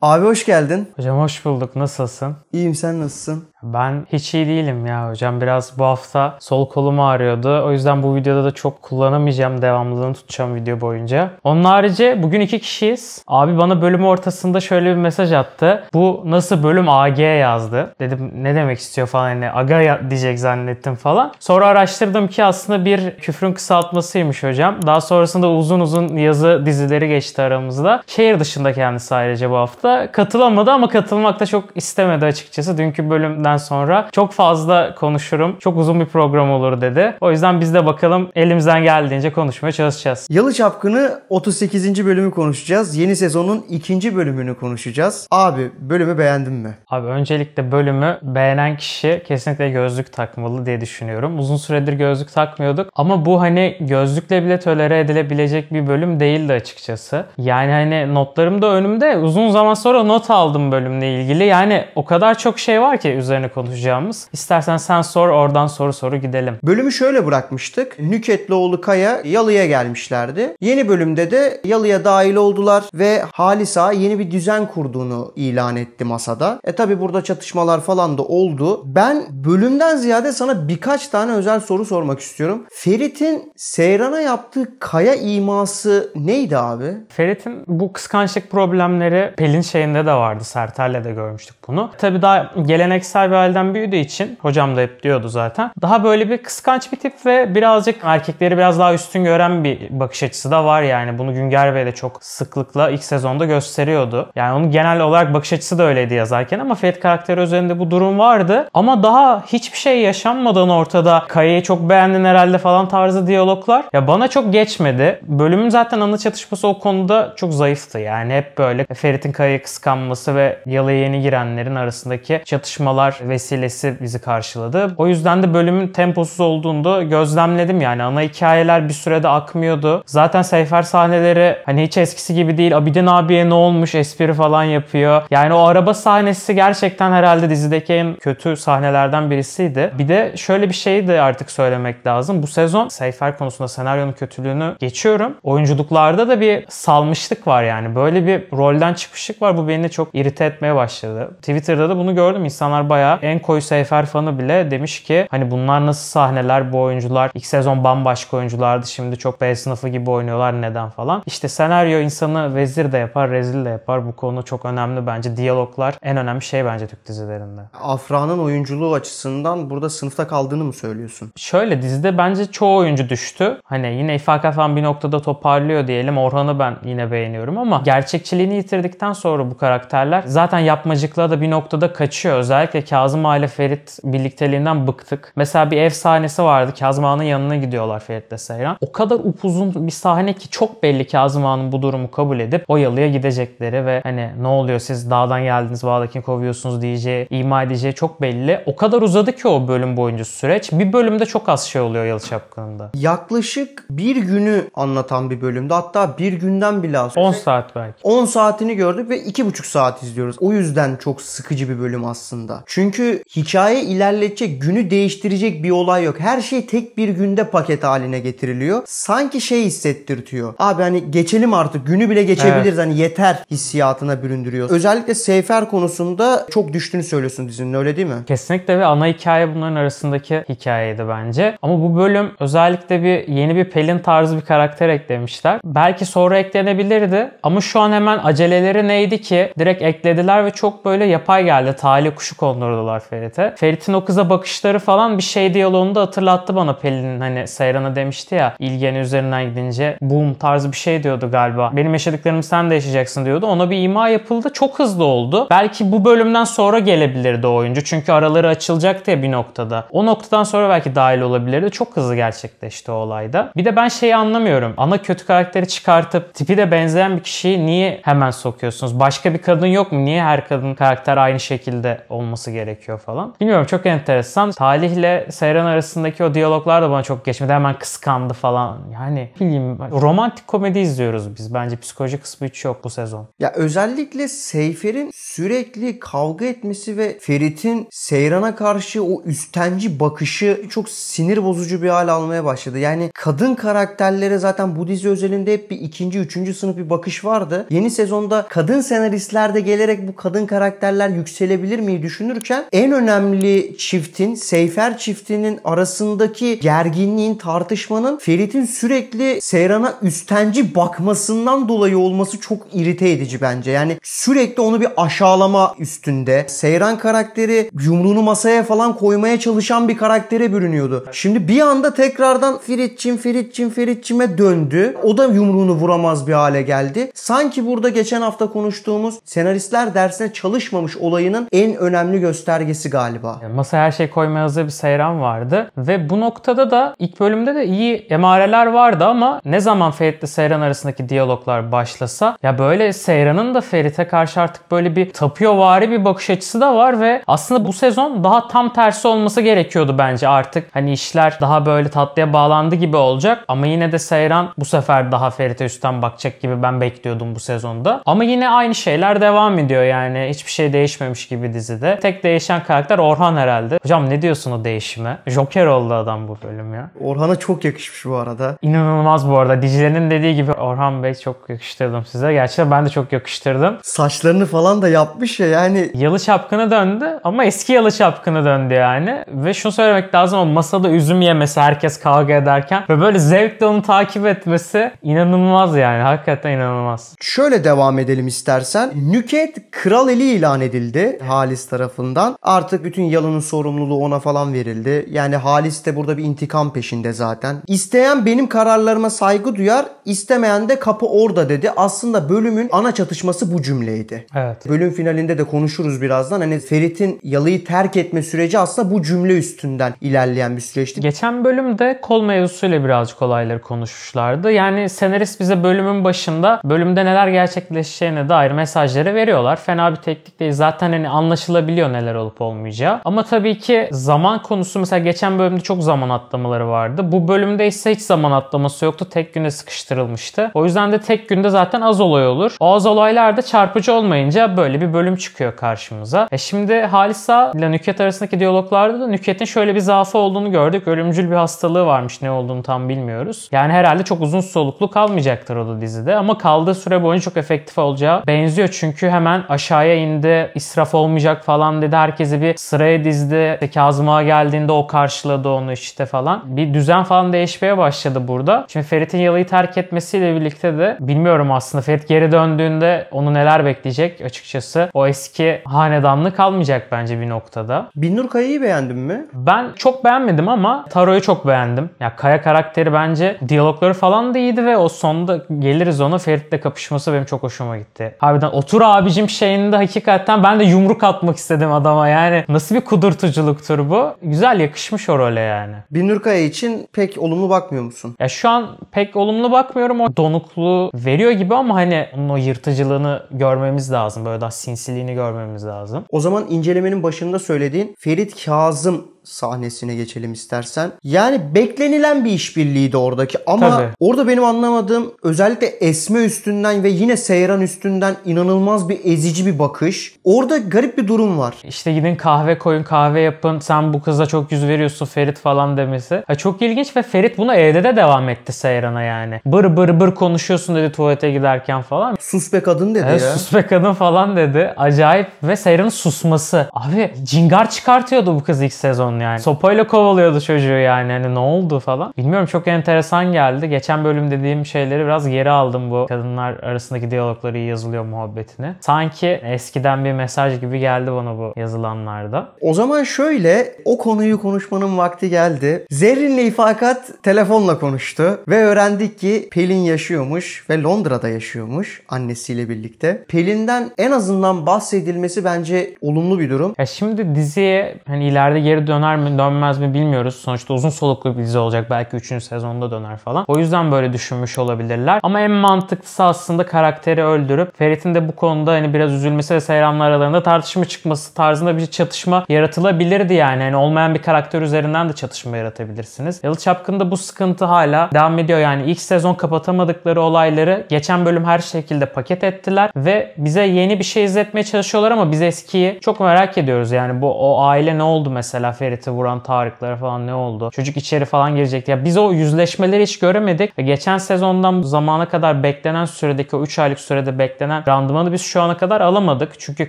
Abi hoş geldin. Hocam hoş bulduk. Nasılsın? İyiyim, sen nasılsın? Ben hiç iyi değilim ya hocam. Biraz bu hafta sol kolum ağrıyordu. O yüzden bu videoda da çok kullanamayacağım. Devamlılığını tutacağım video boyunca. Onun harici bugün 2 kişiyiz. Abi bana bölüm ortasında şöyle bir mesaj attı. Bu nasıl bölüm AG yazdı. Dedim ne demek istiyor falan. Hani aga diyecek zannettim falan. Sonra araştırdım ki aslında bir küfrün kısaltmasıymış hocam. Daha sonrasında uzun uzun yazı dizileri geçti aramızda. Şehir dışında kendisi ayrıca bu hafta. Katılamadı ama katılmak da çok istemedi açıkçası. Dünkü bölümden sonra çok fazla konuşurum. Çok uzun bir program olur dedi. O yüzden biz de bakalım elimizden geldiğince konuşmaya çalışacağız. Yalı Çapkını 38. bölümü konuşacağız. Yeni sezonun 2. bölümünü konuşacağız. Abi bölümü beğendin mi? Abi öncelikle bölümü beğenen kişi kesinlikle gözlük takmalı diye düşünüyorum. Uzun süredir gözlük takmıyorduk ama bu hani gözlükle bile tolere edilebilecek bir bölüm değildi açıkçası. Yani hani notlarım da önümde. Uzun zaman sonra not aldım bölümle ilgili. Yani o kadar çok şey var ki üzerine konuşacağımız. İstersen sen sor, oradan soru gidelim. Bölümü şöyle bırakmıştık. Nüketloğlu Kaya Yalı'ya gelmişlerdi. Yeni bölümde de Yalı'ya dahil oldular ve Halis Ağa yeni bir düzen kurduğunu ilan etti masada. Tabi burada çatışmalar falan da oldu. Ben bölümden ziyade sana birkaç tane özel soru sormak istiyorum. Ferit'in Seyran'a yaptığı kaya iması neydi abi? Ferit'in bu kıskançlık problemleri Pelin şeyinde de vardı. Sertel'le de görmüştük bunu. Tabii daha geleneksel bir aileden büyüdüğü için, hocam da hep diyordu zaten, daha böyle bir kıskanç bir tip ve birazcık erkekleri biraz daha üstün gören bir bakış açısı da var yani. Bunu Günger Bey de çok sıklıkla ilk sezonda gösteriyordu. Yani onun genel olarak bakış açısı da öyleydi yazarken ama Ferit karakteri üzerinde bu durum vardı. Ama daha hiçbir şey yaşanmadan ortada Kaya'yı çok beğendin herhalde falan tarzı diyaloglar ya bana çok geçmedi. Bölümün zaten ana çatışması o konuda çok zayıftı. Yani hep böyle Ferit'in Kaya'yı kıskanması ve Yalı'ya yeni girenlerin arasındaki çatışmalar vesilesi bizi karşıladı. O yüzden de bölümün temposuz olduğunu da gözlemledim yani. Ana hikayeler bir sürede akmıyordu. Zaten Seyfer sahneleri hani hiç eskisi gibi değil. Abidin abiye ne olmuş espri falan yapıyor. Yani o araba sahnesi gerçekten herhalde dizideki en kötü sahnelerden birisiydi. Bir de şöyle bir şey de artık söylemek lazım. Bu sezon Seyfer konusunda senaryonun kötülüğünü geçiyorum. Oyunculuklarda da bir salmışlık var yani. Böyle bir rolden çıkmışlık var. Bu beni çok irite etmeye başladı. Twitter'da da bunu gördüm. İnsanlar bayağı en koyu Seyfer fanı bile demiş ki hani bunlar nasıl sahneler, bu oyuncular ilk sezon bambaşka oyunculardı. Şimdi çok B sınıfı gibi oynuyorlar, neden falan. İşte senaryo insanı vezir de yapar, rezil de yapar. Bu konu çok önemli bence. Diyaloglar en önemli şey bence Türk dizilerinde. Afra'nın oyunculuğu açısından burada sınıfta kaldığını mı söylüyorsun? Şöyle, dizide bence çoğu oyuncu düştü. Hani yine İfak falan bir noktada toparlıyor diyelim. Orhan'ı ben yine beğeniyorum ama gerçekçiliğini yitirdikten sonra bu karakterler zaten yapmacıklığa da bir noktada kaçıyor. Özellikle Kazım Ağa ile Ferit birlikteliğinden bıktık. Mesela bir ev sahnesi vardı. Kazım Ağa'nın yanına gidiyorlar Ferit'le Seyran. O kadar upuzun bir sahne ki çok belli Kazım Ağa'nın bu durumu kabul edip o Yalı'ya gidecekleri ve hani ne oluyor siz dağdan geldiniz bağdakini kovuyorsunuz diyeceği, ima edeceği çok belli. O kadar uzadı ki o bölüm boyunca süreç. Bir bölümde çok az şey oluyor Yalı Çapkını'nda. Yaklaşık bir günü anlatan bir bölümde. Hatta bir günden bile az. 10 saat belki. 10 saatini gördük ve 2,5 saat izliyoruz. O yüzden çok sıkıcı bir bölüm aslında. Çünkü hikaye ilerletecek, günü değiştirecek bir olay yok. Her şey tek bir günde paket haline getiriliyor. Sanki şey hissettirtiyor. Abi hani geçelim artık, günü bile geçebiliriz. Evet. Hani yeter hissiyatına büründürüyor. Özellikle Seyfer konusunda çok düştüğünü söylüyorsun dizinin, öyle değil mi? Kesinlikle ve ana hikaye bunların arasındaki hikayeydi bence. Ama bu bölüm özellikle yeni bir Pelin tarzı bir karakter eklemişler. Belki sonra eklenebilirdi ama şu an hemen aceleleri neydi ki direkt eklediler ve çok böyle yapay geldi. Talih kuşu kondurdular Ferit'e. Ferit'in o kıza bakışları falan bir şey diyaloğunu da hatırlattı bana. Pelin'in hani Seyran'a demişti ya ilgeni üzerinden gidince boom tarzı bir şey diyordu galiba. Benim yaşadıklarımı sen de yaşayacaksın diyordu. Ona bir ima yapıldı. Çok hızlı oldu. Belki bu bölümden sonra gelebilirdi oyuncu. Çünkü araları açılacaktı ya bir noktada. O noktadan sonra belki dahil olabilirdi. Çok hızlı gerçekleşti o olayda. Bir de ben şeyi anlamıyorum. Ana kötü karakteri çıkartıp tipi de benzeyen bir kişiyi niye hemen sokuyorsunuz? Başka bir kadın yok mu? Niye her kadın karakter aynı şekilde olması gerekiyor falan? Bilmiyorum, çok enteresan. Talih ile Seyran arasındaki o diyaloglar da bana çok geçmedi. Hemen kıskandı falan. Yani bileyim, romantik komedi izliyoruz biz. Bence psikoloji kısmı hiç yok bu sezon. Ya özellikle Seyfer'in sürekli kavga etmesi ve Ferit'in Seyran'a karşı o üstenci bakışı çok sinir bozucu bir hal almaya başladı. Yani kadın karakterlere zaten bu dizi özelinde hep bir ikinci, üçüncü sınıf bir bakış vardı. Yeni sezonda kadın senaristler de gelerek bu kadın karakterler yükselebilir mi düşünürken en önemli çiftin, Seyfer çiftinin arasındaki gerginliğin, tartışmanın Ferit'in sürekli Seyran'a üstenci bakmasından dolayı olması çok irite edici bence. Yani sürekli onu bir aşağılama üstünde. Seyran karakteri yumruğunu masaya falan koymaya çalışan bir karaktere bürünüyordu. Şimdi bir anda tekrardan Feritçime döndü. O da yumruğunu vuramaz bir hale geldi. Sanki burada geçen hafta konuştuğumuz senaristler dersine çalışmamış olayının en önemli göstergesi galiba. Masaya her şey koymaya hazır bir Seyran vardı ve bu noktada da ilk bölümde de iyi emareler vardı ama ne zaman Ferit'le Seyran arasındaki diyaloglar başlasa ya böyle Seyran'ın da Ferit'e karşı artık böyle bir tapıyorvari bir bakış açısı da var ve aslında bu sezon daha tam tersi olması gerekiyordu bence artık. Hani işler daha böyle tatlıya bağlandı gibi olacak ama yine de Seyran bu sefer daha Ferit'e üstten bakacak gibi ben bekliyordum bu sezonda. Ama yine aynı şeyler devam ediyor yani. Hiçbir şey değişmemiş gibi dizide. Tek değişen karakter Orhan herhalde. Hocam ne diyorsun o değişime? Joker oldu adam bu bölüm ya. Orhan'a çok yakışmış bu arada. İnanılmaz bu arada. Dicle'nin dediği gibi Orhan Bey çok yakıştırdım size. Gerçekten ben de çok yakıştırdım. Saçlarını falan da yapmış ya yani. Yalı Çapkın'a döndü ama eski Yalı Çapkın'a döndü yani. Ve şunu söylemek lazım, o masada üzüm yemesi herkes kavga ederken ve böyle zevkle onu takip etmesi inanılmaz yani. Hakikaten inanılmaz. Şöyle devam edelim istersen. Nükhet kral eli ilan edildi Halis tarafından. Artık bütün Yalı'nın sorumluluğu ona falan verildi. Yani Halis de burada bir intikam peşinde zaten. İsteyen benim kararlarıma saygı duyar, istemeyen de kapı orada dedi. Aslında bölümün ana çatışması bu cümleydi. Evet. Bölüm finalinde de konuşuruz birazdan. Hani Ferit'in Yalı'yı terk etme süreci aslında bu cümle üstünden ilerleyen bir süreçti. Geçen bölümde kol mevzusuyla birazcık olayları konuşmuşlardı. Yani senarist bize bölümün başında bölümde neler gerçekleşeceğine dair mesajları veriyorlar. Fena bir teknik değil. Zaten hani anlaşılabiliyor neler olup olmayacağı. Ama tabii ki zaman konusu, mesela geçen bölümde çok zaman atlamaları vardı. Bu bölümde ise hiç zaman atlaması yoktu. Tek güne sıkıştırılmıştı. O yüzden de tek günde zaten az olay olur. O az olaylar da çarpıcı olmayınca böyle bir bölüm çıkıyor karşımıza. Şimdi Halisa ile Nükhet arasındaki diyaloglarda da Nükhet'in şöyle bir zaafı olduğunu gördük. Ölümcül bir hastalığı varmış. Ne olduğunu tam bilmiyoruz. Yani herhalde çok uzun soluklu kalmayacaktır o da dizide. Ama kaldığı süre boyunca çok efektif olacağı benziyor. Çünkü hemen aşağıya indi. İsraf olmayacak falan dedi. Herkesi bir sıraya dizdi. Kazım Ağa geldiğinde o karşıladı onu işte falan. Bir düzen falan değişmeye başladı burada. Şimdi Ferit'in Yalı'yı terk etmesiyle birlikte de bilmiyorum aslında Ferit geri döndüğünde onu neler bekleyecek açıkçası. O eski hanedanlığı kalmayacak bence bir noktada. Binnur Kaya'yı beğendin mi? Ben çok beğenmedim ama Taro'yu çok beğendim. Ya Kaya karakteri bence diyalogları falan da iyiydi ve o sonunda geliriz ona Ferit'le kapışması benim çok hoşuma gitti. Harbiden otur abicim şeyinde hakikaten ben de yumruk atmak istedim adama yani. Nasıl bir kudurtuculuktur bu? Güzel yakışmış o role yani. Binnur Kaya için pek olumlu bakmıyor musun? Ya şu an pek olumlu bakmıyorum. O donukluğu veriyor gibi ama hani onun o yırtıcılığını görmemiz lazım. Böyle daha sinsiliğini görmemiz lazım. O zaman incelemenin başında söylediğin Ferit Kazım sahnesine geçelim istersen. Yani beklenilen bir işbirliğiydi oradaki ama Tabii. Orada benim anlamadığım özellikle Esme üstünden ve yine Seyran üstünden inanılmaz bir ezici bir bakış. Orada garip bir durum var. İşte gidin kahve koyun, kahve yapın, sen bu kıza çok yüz veriyorsun Ferit falan demesi. Çok ilginç ve Ferit buna evde de devam etti Seyran'a yani. Bır bır bır konuşuyorsun dedi tuvalete giderken falan. Sus be kadın dedi ya. Sus be kadın falan dedi. Acayip ve Seyran'ın susması. Abi cingar çıkartıyordu bu kız ilk sezon yani. Sopayla kovalıyordu çocuğu yani. Hani ne oldu falan. Bilmiyorum, çok enteresan geldi. Geçen bölüm dediğim şeyleri biraz geri aldım, bu kadınlar arasındaki diyalogları iyi yazılıyor muhabbetini. Sanki eskiden bir mesaj gibi geldi bana bu yazılanlarda. O zaman şöyle, o konuyu konuşmanın vakti geldi. Zerrin'le İfakat telefonla konuştu ve öğrendik ki Pelin yaşıyormuş ve Londra'da yaşıyormuş annesiyle birlikte. Pelin'den en azından bahsedilmesi bence olumlu bir durum. Ya şimdi diziye hani ileride geri döner mi dönmez mi bilmiyoruz. Sonuçta uzun soluklu bir dizi olacak. Belki 3. sezonda döner falan. O yüzden böyle düşünmüş olabilirler. Ama en mantıklısı aslında karakteri öldürüp Ferit'in de bu konuda hani biraz üzülmesi ve Seyran'la aralarında tartışma çıkması tarzında bir çatışma yaratılabilirdi yani. Hani olmayan bir karakter üzerinden de çatışma yaratabilirsiniz. Yalı Çapkın'da bu sıkıntı hala devam ediyor. Yani ilk sezon kapatamadıkları olayları geçen bölüm her şekilde paket ettiler ve bize yeni bir şey izletmeye çalışıyorlar ama biz eskiyi çok merak ediyoruz. Yani bu o aile ne oldu mesela Ferit Ferit'i vuran Tarık'lara falan ne oldu? Çocuk içeri falan girecekti. Ya biz o yüzleşmeleri hiç göremedik ve geçen sezondan bu zamana kadar beklenen süredeki o 3 aylık sürede beklenen randımanı biz şu ana kadar alamadık. Çünkü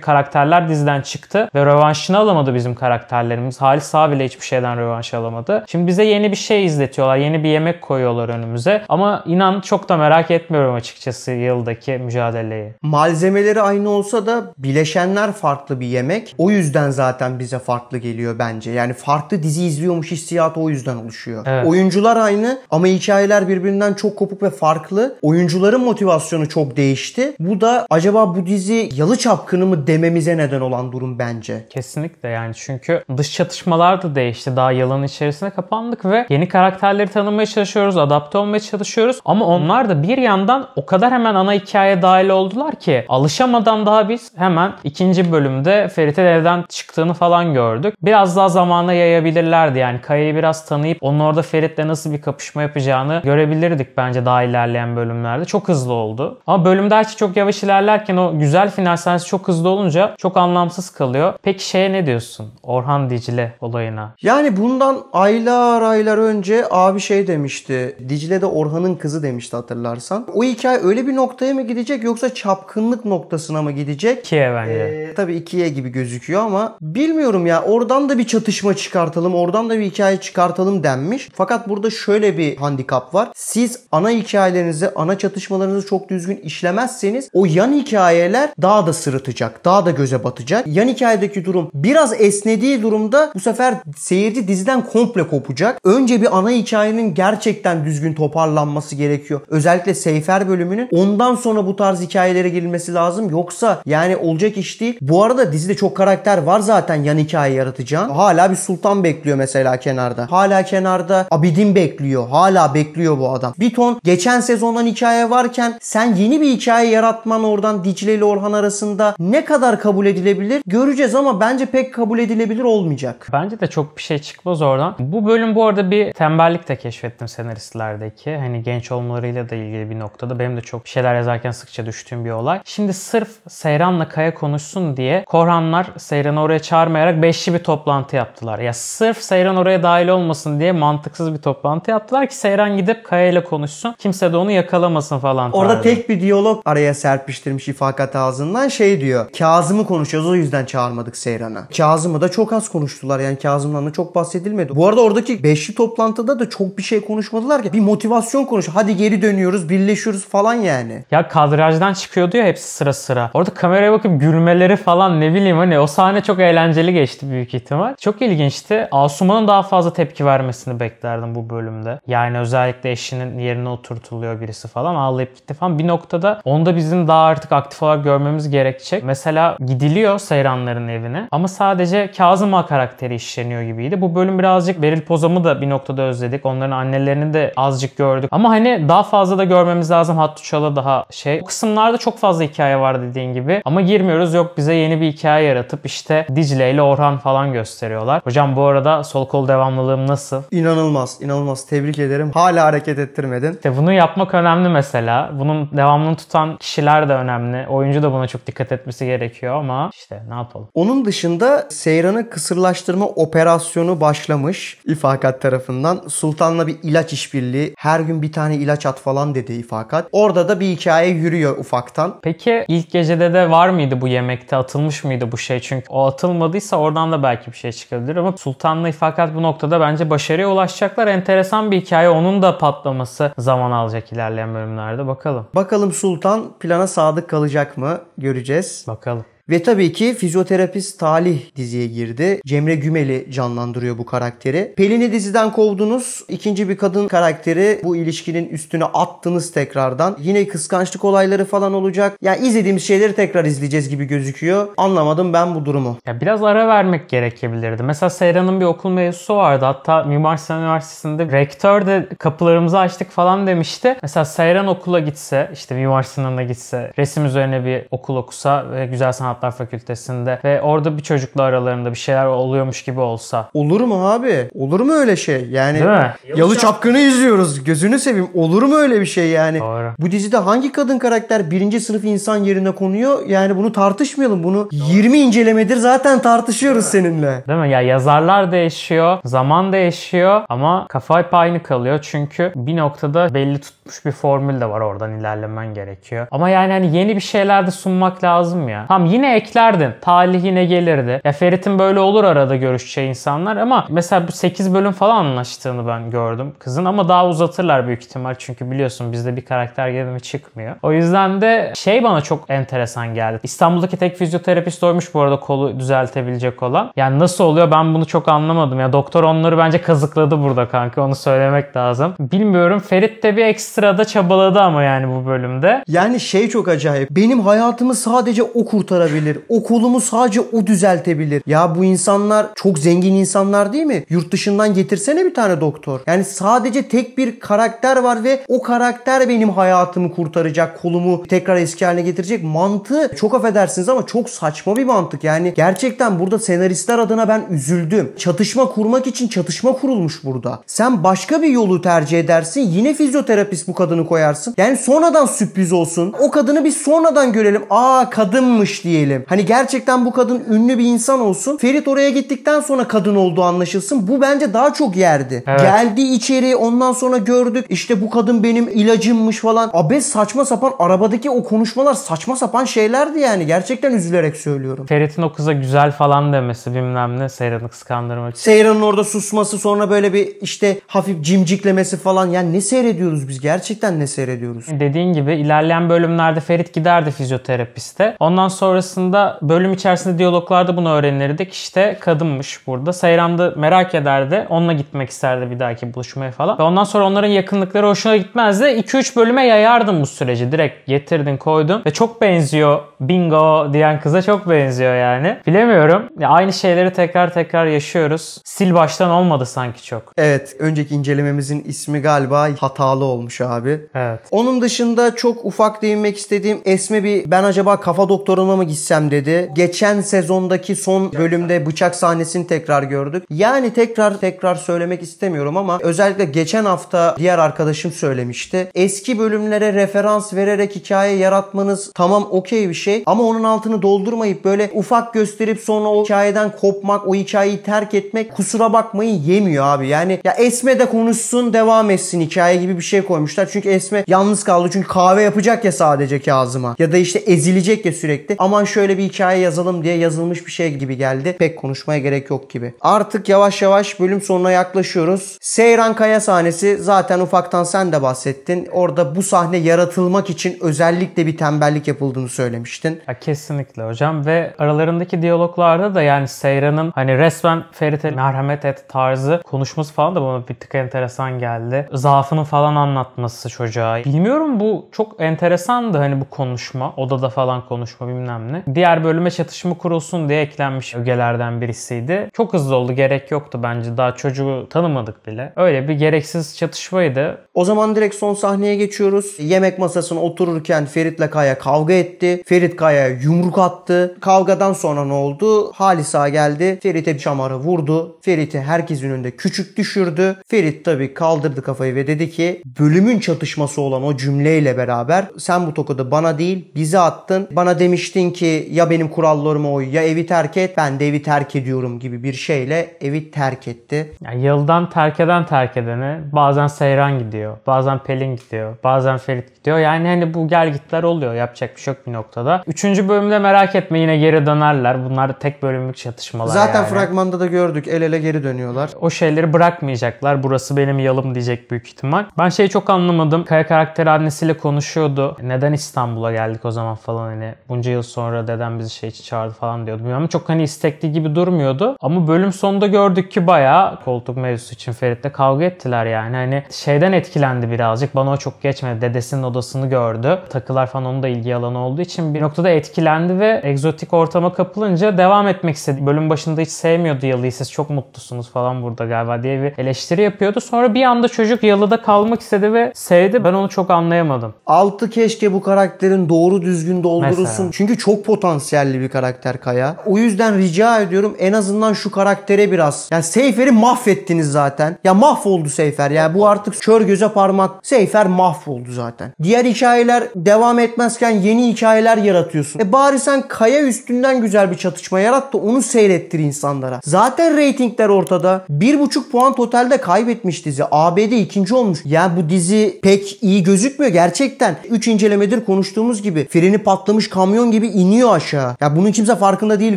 karakterler diziden çıktı ve rövanşını alamadı bizim karakterlerimiz. Halis Ağa bile hiçbir şeyden rövanş alamadı. Şimdi bize yeni bir şey izletiyorlar. Yeni bir yemek koyuyorlar önümüze. Ama inan çok da merak etmiyorum açıkçası yıldaki mücadeleyi. Malzemeleri aynı olsa da bileşenler farklı bir yemek. O yüzden zaten bize farklı geliyor bence. Yani farklı dizi izliyormuş hissiyatı o yüzden oluşuyor. Evet. Oyuncular aynı ama hikayeler birbirinden çok kopuk ve farklı. Oyuncuların motivasyonu çok değişti. Bu da acaba bu dizi Yalı Çapkını mı dememize neden olan durum bence. Kesinlikle yani çünkü dış çatışmalar da değişti. Daha Yalanın içerisine kapandık ve yeni karakterleri tanımaya çalışıyoruz, adapte olmaya çalışıyoruz. Ama onlar da bir yandan o kadar hemen ana hikayeye dahil oldular ki alışamadan daha biz hemen ikinci bölümde Ferit'in evden çıktığını falan gördük. Biraz daha zamana yayabilirlerdi yani Kaya'yı biraz tanıyıp onun orada Ferit'le nasıl bir kapışma yapacağını görebilirdik bence daha ilerleyen bölümlerde. Çok hızlı oldu. Ama bölümde her şey çok yavaş ilerlerken o güzel final sahnesi çok hızlı olunca çok anlamsız kalıyor. Peki şeye ne diyorsun? Orhan Dicle olayına. Yani bundan aylar önce abi şey demişti. Dicle de Orhan'ın kızı demişti hatırlarsan. O hikaye öyle bir noktaya mı gidecek yoksa çapkınlık noktasına mı gidecek? İkiye bence. Tabii ikiye gibi gözüküyor ama bilmiyorum ya, oradan da bir çatışma çıkartalım, oradan da bir hikaye çıkartalım denmiş. Fakat burada şöyle bir handikap var. Siz ana hikayelerinizi, ana çatışmalarınızı çok düzgün işlemezseniz o yan hikayeler daha da sırıtacak, daha da göze batacak. Yan hikayedeki durum biraz esnediği durumda bu sefer seyirci diziden komple kopacak. Önce bir ana hikayenin gerçekten düzgün toparlanması gerekiyor. Özellikle Seyfer bölümünün. Ondan sonra bu tarz hikayelere girilmesi lazım. Yoksa yani olacak iş değil. Bu arada dizide çok karakter var zaten yan hikaye yaratacağın. Hala bir Sultan bekliyor mesela kenarda. Hala kenarda Abidin bekliyor. Hala bekliyor bu adam. Bir ton geçen sezondan hikaye varken sen yeni bir hikaye yaratman oradan Dicle ile Orhan arasında ne kadar kabul edilebilir göreceğiz ama bence pek kabul edilebilir olmayacak. Bence de çok bir şey çıkmaz oradan. Bu bölüm bu arada bir tembellik de keşfettim senaristlerdeki. Hani genç olmalarıyla da ilgili bir noktada. Benim de çok şeyler yazarken sıkça düştüğüm bir olay. Şimdi sırf Seyran'la Kaya konuşsun diye Korhanlar Seyran'ı oraya çağırmayarak beşli bir toplantı yaptılar. Ya sırf Seyran oraya dahil olmasın diye mantıksız bir toplantı yaptılar ki Seyran gidip Kaya ile konuşsun. Kimse de onu yakalamasın falan. Orada tek bir diyalog araya serpiştirmiş İfakat ağzından şey diyor. Kazım'ı konuşuyoruz o yüzden çağırmadık Seyran'a. Kazım'ı da çok az konuştular. Yani Kazım'dan da çok bahsedilmedi. Bu arada oradaki beşli toplantıda da çok bir şey konuşmadılar ki. Bir motivasyon konuş. Hadi geri dönüyoruz, birleşiyoruz falan yani. Ya kadrajdan çıkıyordu ya hepsi sıra sıra. Orada kameraya bakıp gülmeleri falan ne bileyim hani o sahne çok eğlenceli geçti büyük ihtimal. Çok ilginçti. Asuman'ın daha fazla tepki vermesini beklerdim bu bölümde. Yani özellikle eşinin yerine oturtuluyor birisi falan ağlayıp gitti falan. Bir noktada onu da bizim daha artık aktif olarak görmemiz gerekecek. Mesela gidiliyor Seyranların evine ama sadece Kazım Ağa karakteri işleniyor gibiydi. Bu bölüm birazcık Beril Pozam'ı da bir noktada özledik. Onların annelerini de azıcık gördük. Ama hani daha fazla da görmemiz lazım. Hattu Çal'a daha şey. O kısımlarda çok fazla hikaye var dediğin gibi. Ama girmiyoruz. Yok bize yeni bir hikaye yaratıp işte Dicle ile Orhan falan gösteriyorlar. Hocam bu arada sol kol devamlılığım nasıl? İnanılmaz, inanılmaz. Tebrik ederim. Hala hareket ettirmedin. İşte bunu yapmak önemli mesela. Bunun devamını tutan kişiler de önemli. Oyuncu da buna çok dikkat etmesi gerekiyor ama işte ne yapalım. Onun dışında Seyran'ı kısırlaştırma operasyonu başlamış İfakat tarafından. Sultan'la bir ilaç işbirliği. Her gün bir tane ilaç at falan dedi İfakat. Orada da bir hikaye yürüyor ufaktan. Peki ilk gecede de var mıydı bu yemekte? Atılmış mıydı bu şey? Çünkü o atılmadıysa oradan da belki bir şey çıkabilir ama Sultan'la İfakat bu noktada bence başarıya ulaşacaklar. Enteresan bir hikaye. Onun da patlaması zaman alacak ilerleyen bölümlerde. Bakalım. Bakalım Sultan plana sadık kalacak mı? Göreceğiz. Bakalım. Ve tabii ki fizyoterapist Talih diziye girdi. Cemre Gümeli canlandırıyor bu karakteri. Pelin'i diziden kovdunuz. İkinci bir kadın karakteri, bu ilişkinin üstüne attınız tekrardan. Yine kıskançlık olayları falan olacak. Yani izlediğimiz şeyleri tekrar izleyeceğiz gibi gözüküyor. Anlamadım ben bu durumu. Ya biraz ara vermek gerekebilirdi. Mesela Seyran'ın bir okul mevzusu vardı. Hatta Mimar Sinan Üniversitesi'nde rektör de kapılarımızı açtık falan demişti. Mesela Seyran okula gitse, işte Mimar Sinan'a gitse, resim üzerine bir okul okusa ve güzel sanatlar Sanatlar Fakültesinde ve orada bir çocukla aralarında bir şeyler oluyormuş gibi olsa. Olur mu abi? Olur mu öyle şey? Yani Değil mi? Yalı Çapkını izliyoruz. Gözünü seveyim. Olur mu öyle bir şey yani? Doğru. Bu dizide hangi kadın karakter birinci sınıf insan yerine konuyor? Yani bunu tartışmayalım. Bunu 20 incelemedir zaten tartışıyoruz seninle. Değil mi? Ya yazarlar değişiyor, zaman değişiyor ama kafa hep aynı kalıyor. Çünkü bir noktada belli tutmuş bir formül de var, oradan ilerlemen gerekiyor. Ama yani hani yeni bir şeyler de sunmak lazım ya. Tamam, yine eklerdin. Talih yine gelirdi. Ya Ferit'in böyle olur arada görüşeceği insanlar ama mesela bu 8 bölüm falan anlaştığını ben gördüm kızın, ama daha uzatırlar büyük ihtimal. Çünkü biliyorsun bizde bir karakter gelimi çıkmıyor. O yüzden de şey bana çok enteresan geldi. İstanbul'daki tek fizyoterapist oymuş bu arada, kolu düzeltebilecek olan. Yani nasıl oluyor, ben bunu çok anlamadım. Ya doktor onları bence kazıkladı burada kanka, onu söylemek lazım. Bilmiyorum, Ferit de bir ekstrada çabaladı ama yani bu bölümde. Yani şey çok acayip. Benim hayatımı sadece o kurtarabilir. O kolumu sadece o düzeltebilir. Ya bu insanlar çok zengin insanlar değil mi? Yurt dışından getirsene bir tane doktor. Yani sadece tek bir karakter var ve o karakter benim hayatımı kurtaracak. Kolumu tekrar eski haline getirecek. Mantığı, çok affedersiniz ama çok saçma bir mantık. Yani gerçekten burada senaristler adına ben üzüldüm. Çatışma kurmak için çatışma kurulmuş burada. Sen başka bir yolu tercih edersin. Yine fizyoterapist bu kadını koyarsın. Yani sonradan sürpriz olsun. O kadını biz sonradan görelim. Aa, kadınmış diyelim. Hani gerçekten bu kadın ünlü bir insan olsun. Ferit oraya gittikten sonra kadın olduğu anlaşılsın. Bu bence daha çok yerdi. Evet. Geldi içeri, ondan sonra gördük. İşte bu kadın benim ilacımmış falan. Abes saçma sapan, arabadaki o konuşmalar saçma sapan şeylerdi yani. Gerçekten üzülerek söylüyorum. Ferit'in o kıza güzel falan demesi, bilmem ne, Seyran'ı kıskandırmak için. Seyran'ın orada susması, sonra böyle bir işte hafif cimciklemesi falan. Yani ne seyrediyoruz biz? Gerçekten ne seyrediyoruz? Dediğin gibi ilerleyen bölümlerde Ferit giderdi fizyoterapiste. Ondan sonrasında bölüm içerisinde diyaloglarda bunu öğrenirdik. İşte kadınmış burada. Seyran da merak ederdi. Onunla gitmek isterdi bir dahaki buluşmaya falan. Ve ondan sonra onların yakınlıkları hoşuna gitmezdi. 2-3 bölüme yayardın bu süreci. Direkt getirdin, koydun. Ve çok benziyor. Bingo diyen kıza çok benziyor yani. Bilemiyorum. Ya aynı şeyleri tekrar tekrar yaşıyoruz. Sil baştan olmadı sanki çok. Evet. Önceki incelememizin ismi galiba hatalı olmuş abi. Evet. Onun dışında çok ufak değinmek istediğim, Esme bir ben acaba kafa doktoruna mı gitsem dedi. Geçen sezondaki son bölümde bıçak sahnesini tekrar gördük. Yani tekrar söylemek istemiyorum ama özellikle geçen hafta diğer arkadaşım söylemişti. Eski bölümlere referans vererek hikaye yaratmanız tamam, okey bir şey ama onun altını doldurmayıp böyle ufak gösterip sonra o hikayeden kopmak, o hikayeyi terk etmek, kusura bakmayın, yemiyor abi. Yani ya Esme de konuşsun, devam etsin hikaye gibi bir şey koymuşlar. Çünkü Esme yalnız kaldı. Çünkü kahve yapacak ya sadece Kazım'a. Ya da işte ezilecek ya sürekli. Aman şöyle bir hikaye yazalım diye yazılmış bir şey gibi geldi. Pek konuşmaya gerek yok gibi. Artık yavaş yavaş bölüm sonuna yaklaşıyoruz. Seyran Kaya sahnesi zaten ufaktan sen de bahsettin. Orada bu sahne yaratılmak için özellikle bir tembellik yapıldığını söylemiştin. Ya kesinlikle hocam ve aralarındaki diyaloglarda da yani Seyran'ın hani resmen Ferit'e merhamet et tarzı konuşması falan da bana bir tık enteresan geldi. Zaafını falan anlatması çocuğa. Bilmiyorum, bu çok enteresandı hani bu konuşma. Odada falan konuşma bilmem ne. Diğer bölüme çatışma kurulsun diye eklenmiş ögelerden birisiydi. Çok hızlı oldu. Gerek yoktu bence. Daha çocuğu tanımadık bile. Öyle bir gereksiz çatışmaydı. O zaman direkt son sahneye geçiyoruz. Yemek masasına otururken Ferit'le Kaya kavga etti. Ferit Kaya'ya yumruk attı. Kavgadan sonra ne oldu? Halisa geldi. Ferit'e bir şamarı vurdu. Ferit'i herkesin önünde küçük düşürdü. Ferit tabii kaldırdı kafayı ve dedi ki bölümün çatışması olan o cümleyle beraber sen bu tokadı bana değil bize attın. Bana demiştin ki ya benim kurallarıma uy ya evi terk et. Ben de evi terk ediyorum gibi bir şeyle evi terk etti. Yani yıldan terk edene bazen Seyran gidiyor. Bazen Pelin gidiyor. Bazen Ferit gidiyor. Yani hani bu gel gitler oluyor. Yapacak bir şey yok bir noktada. 3. bölümde merak etme yine geri dönerler. Bunlar tek bölümlük çatışmalar zaten yani. fragmanda da gördük. El ele geri dönüyorlar. O şeyleri bırakmayacaklar. Burası benim yalım diyecek büyük ihtimal. Ben şeyi çok anlamadım. Kaya karakteri annesiyle konuşuyordu. Neden İstanbul'a geldik o zaman falan hani. Bunca yıl sonra dedem bizi şey için çağırdı falan diyordu. Bilmiyorum, çok hani istekli gibi durmuyordu. Ama bölüm sonunda gördük ki bayağı koltuk mevzusu için Ferit'le kavga ettiler yani. Hani şeyden etkilendi birazcık. Bana o çok geçmedi. Dedesinin odasını gördü. Takılar falan onun da ilgi alanı olduğu için bir noktada etkilendi ve egzotik ortama kapılınca devam etmek istedi. Bölüm başında hiç sevmiyordu Yalı'yı. Siz çok mutlusunuz falan burada galiba diye bir eleştiri yapıyordu. Sonra bir anda çocuk Yalı'da kalmak istedi ve sevdi. Ben onu çok anlayamadım. Altı keşke bu karakterin doğru düzgün doldurulsun. Mesela. Çünkü çok potansiyelli bir karakter Kaya. O yüzden rica ediyorum en azından şu karaktere biraz. Yani Seyfer'i mahvettiniz zaten. Ya mahvoldu Seyfer. Yani bu artık kör göze parmak. Seyfer mahvoldu zaten. Diğer hikayeler devam etmezken yeni hikayeler yaratıyorsun. Bari sen Kaya üstünden güzel bir çatışma yarat da onu seyrettir insanlara. Zaten reytingler ortada. 1,5 puan totalde kaybetmiş dizi. ABD ikinci olmuş. Yani bu dizi pek iyi gözükmüyor gerçekten. 3 incelemedir konuştuğumuz gibi. Freni patlamış kamyon gibi iniyor aşağı. Ya bunun kimse farkında değil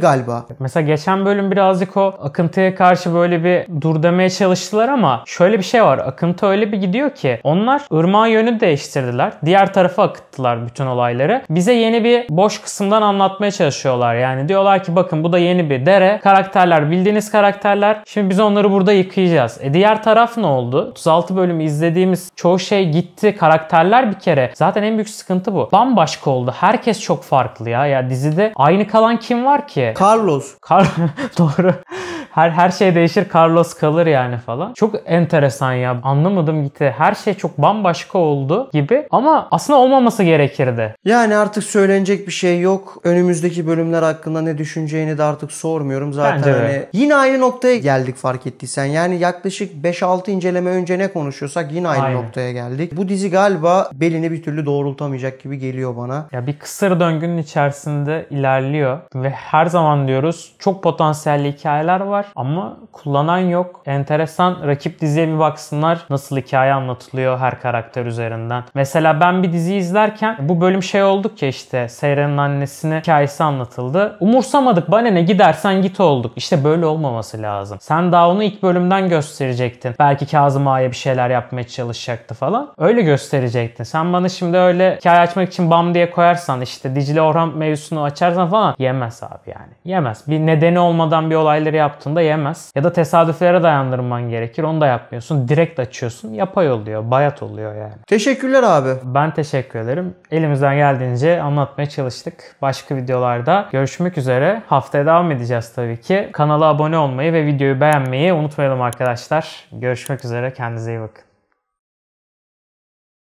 galiba. Mesela geçen bölüm birazcık o akıntıya karşı böyle bir dur demeye çalıştılar ama şöyle bir şey var. Akıntı öyle bir gidiyor ki onlar ırmağın yönünü değiştirdiler. Diğer tarafa akıttılar bütün olayları. Bize yeni bir boş kısımdan anlatmaya çalışıyorlar. Yani diyorlar ki bakın bu da yeni bir dere. Karakterler bildiğiniz karakterler. Şimdi biz onları burada yıkayacağız. Diğer taraf ne oldu? 36 bölüm izlediğimiz çoğu şey gitti. Karakterler bir kere. Zaten en büyük sıkıntı bu. Bambaşka oldu. Herkes çok farklı ya. Ya dizide aynı kalan kim var ki? Carlos. Doğru. Her şey değişir, Carlos kalır yani falan. Çok enteresan ya. Anlamadım gitti. Her şey çok bambaşka oldu gibi ama aslında olmaması gerekirdi. Yani artık söylenecek bir şey yok. Önümüzdeki bölümler hakkında ne düşüneceğini de artık sormuyorum. Zaten Bence hani yine aynı noktaya geldik fark ettiysen. Yani yaklaşık 5-6 inceleme önce ne konuşuyorsak yine aynı noktaya geldik. Bu dizi galiba belini bir türlü doğrultamayacak gibi geliyor bana. Ya bir kısır döngünün içerisinde ilerliyor ve her zaman diyoruz çok potansiyelli hikayeler var ama kullanan yok. Enteresan, rakip diziye bir baksınlar nasıl hikaye anlatılıyor her karakter üzerinden. Mesela ben bir dizi izlerken bu bölüm şey olduk ya işte Seyran'ın annesine hikayesi anlatıldı. Umursamadık, bana ne gidersen git olduk. İşte böyle olmaması lazım. Sen daha onu ilk bölümden gösterecektin. Belki Kazım Ağa'ya bir şeyler yapmaya çalışacaktı falan. Öyle gösterecektin. Sen bana şimdi öyle hikaye açmak için bam diye koyarsan işte Dicle Orhan mevzusunu açarsan falan yemez abi yani. Yemez. Bir nedeni olmadan bir olayları yaptığında yemez. Ya da tesadüflere dayandırman gerekir. Onu da yapmıyorsun. Direkt açıyorsun. Yapay oluyor. Bayat oluyor yani. Teşekkürler abi. Ben teşekkür ederim. Elimizden geldiğince anlatmaya çalıştık. Başka videolarda görüşmek üzere. Haftaya devam edeceğiz tabii ki. Kanala abone olmayı ve videoyu beğenmeyi unutmayalım arkadaşlar. Görüşmek üzere. Kendinize iyi bakın.